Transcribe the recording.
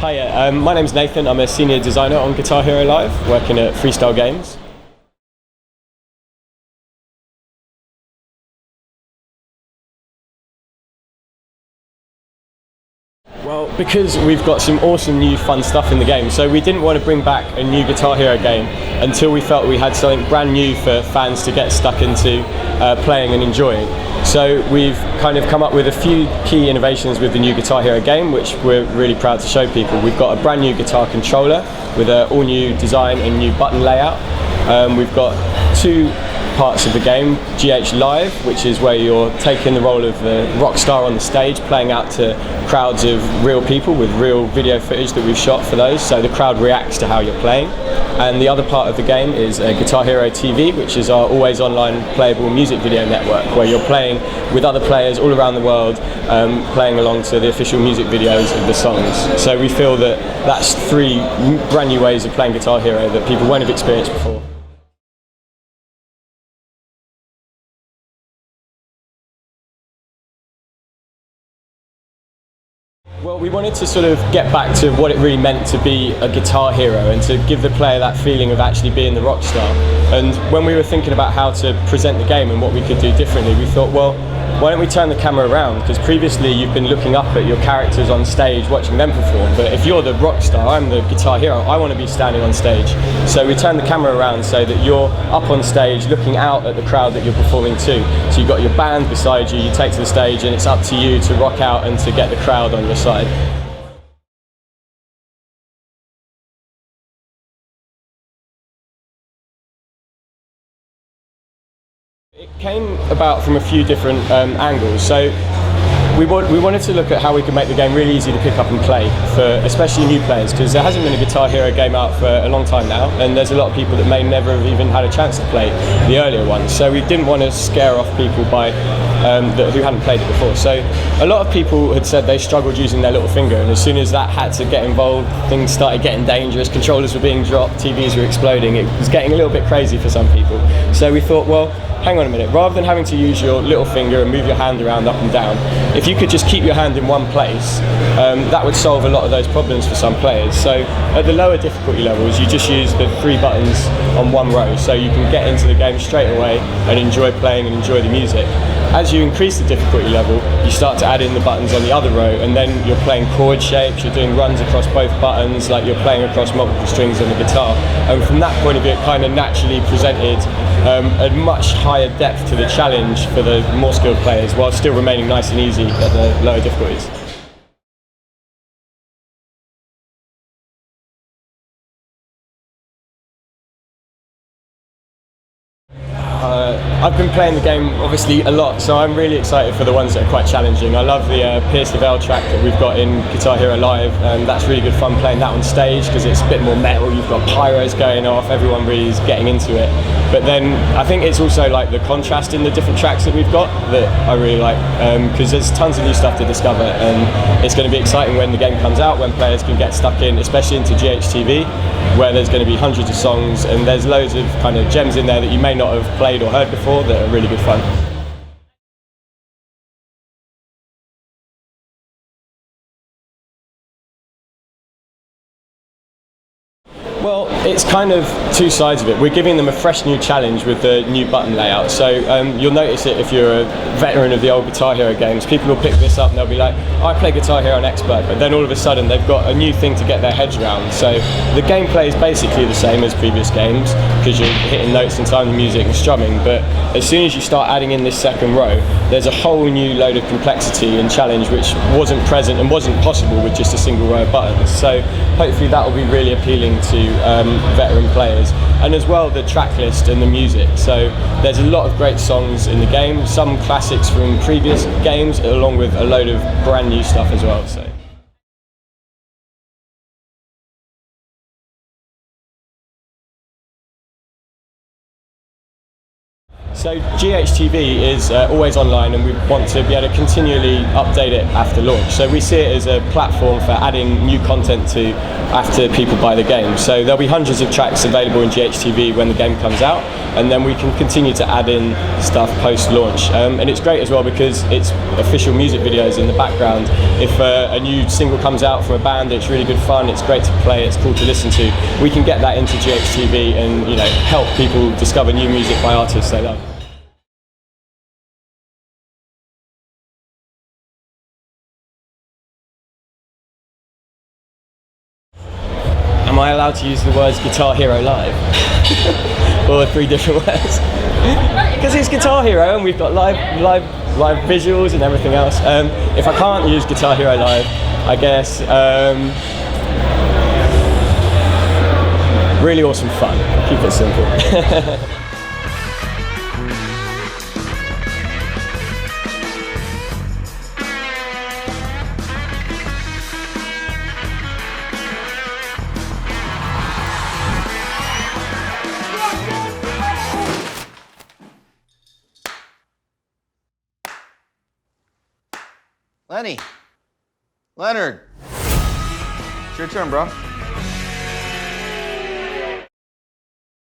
Hiya, my name's Nathan. I'm a senior designer on Guitar Hero Live, working at Freestyle Games. Well, because we've got some awesome new fun stuff in the game, so we didn't want to bring back a new Guitar Hero game until we felt we had something brand new for fans to get stuck into playing and enjoying. So we've kind of come up with a few key innovations with the new Guitar Hero game, which we're really proud to show people. We've got a brand new guitar controller with an all new design and new button layout. We've got two parts of the game, GH Live, which is where you're taking the role of the rock star on the stage, playing out to crowds of real people with real video footage that we've shot for those, so the crowd reacts to how you're playing. And the other part of the game is Guitar Hero TV, which is our always online playable music video network, where you're playing with other players all around the world, playing along to the official music videos of the songs. So we feel that that's three brand new ways of playing Guitar Hero that people won't have experienced before. Well, we wanted to sort of get back to what it really meant to be a guitar hero and to give the player that feeling of actually being the rock star. And when we were thinking about how to present the game and what we could do differently, we thought, well, why don't we turn the camera around? Because previously you've been looking up at your characters on stage, watching them perform. But if you're the rock star, I'm the guitar hero, I want to be standing on stage. So we turn the camera around so that you're up on stage looking out at the crowd that you're performing to. So you've got your band beside you, you take to the stage, and it's up to you to rock out and to get the crowd on your side. It came about from a few different angles. So we wanted to look at how we could make the game really easy to pick up and play for especially new players, because there hasn't been a Guitar Hero game out for a long time now, and there's a lot of people that may never have even had a chance to play the earlier ones. So we didn't want to scare off people by who hadn't played it before. So a lot of people had said they struggled using their little finger, and as soon as that had to get involved, things started getting dangerous. Controllers were being dropped, TVs were exploding. It was getting a little bit crazy for some people. So we thought, well, hang on a minute, rather than having to use your little finger and move your hand around up and down, if you could just keep your hand in one place, that would solve a lot of those problems for some players. So at the lower difficulty levels, you just use the 3 buttons on one row, so you can get into the game straight away and enjoy playing and enjoy the music. As you increase the difficulty level, you start to add in the buttons on the other row, and then you're playing chord shapes, you're doing runs across both buttons, like you're playing across multiple strings on the guitar. And from that point of view, it kind of naturally presented a much higher depth to the challenge for the more skilled players, while still remaining nice and easy at the lower difficulties. I've been playing the game obviously a lot, so I'm really excited for the ones that are quite challenging. I love the Pierce the Veil track that we've got in Guitar Hero Live, and that's really good fun playing that on stage because it's a bit more metal. You've got pyros going off, everyone really is getting into it. But then I think it's also like the contrast in the different tracks that we've got that I really like, because there's tons of new stuff to discover, and it's going to be exciting when the game comes out, when players can get stuck in, especially into GHTV, where there's going to be hundreds of songs and there's loads of kind of gems in there that you may not have played or heard before that are really good fun. Well, it's kind of two sides of it. We're giving them a fresh new challenge with the new button layout. So you'll notice it if you're a veteran of the old Guitar Hero games. People will pick this up and they'll be like, oh, I play Guitar Hero on Expert, but then all of a sudden they've got a new thing to get their heads around. So the gameplay is basically the same as previous games, because you're hitting notes and time the music and strumming, but as soon as you start adding in this second row, there's a whole new load of complexity and challenge which wasn't present and wasn't possible with just a single row of buttons. So hopefully that will be really appealing to veteran players, and as well the track list and the music. So there's a lot of great songs in the game, some classics from previous games along with a load of brand new stuff as well. So GHTV is always online, and we want to be able to continually update it after launch. So we see it as a platform for adding new content to after people buy the game. So there'll be hundreds of tracks available in GHTV when the game comes out, and then we can continue to add in stuff post-launch. And it's great as well because it's official music videos in the background. If a new single comes out from a band, it's really good fun, it's great to play, it's cool to listen to, we can get that into GHTV and help people discover new music by artists they love. Am I allowed to use the words Guitar Hero Live? Or 3 different words? Because it's Guitar Hero and we've got live visuals and everything else. If I can't use Guitar Hero Live, I guess really awesome fun. Keep it simple. Leonard, it's your turn, bro.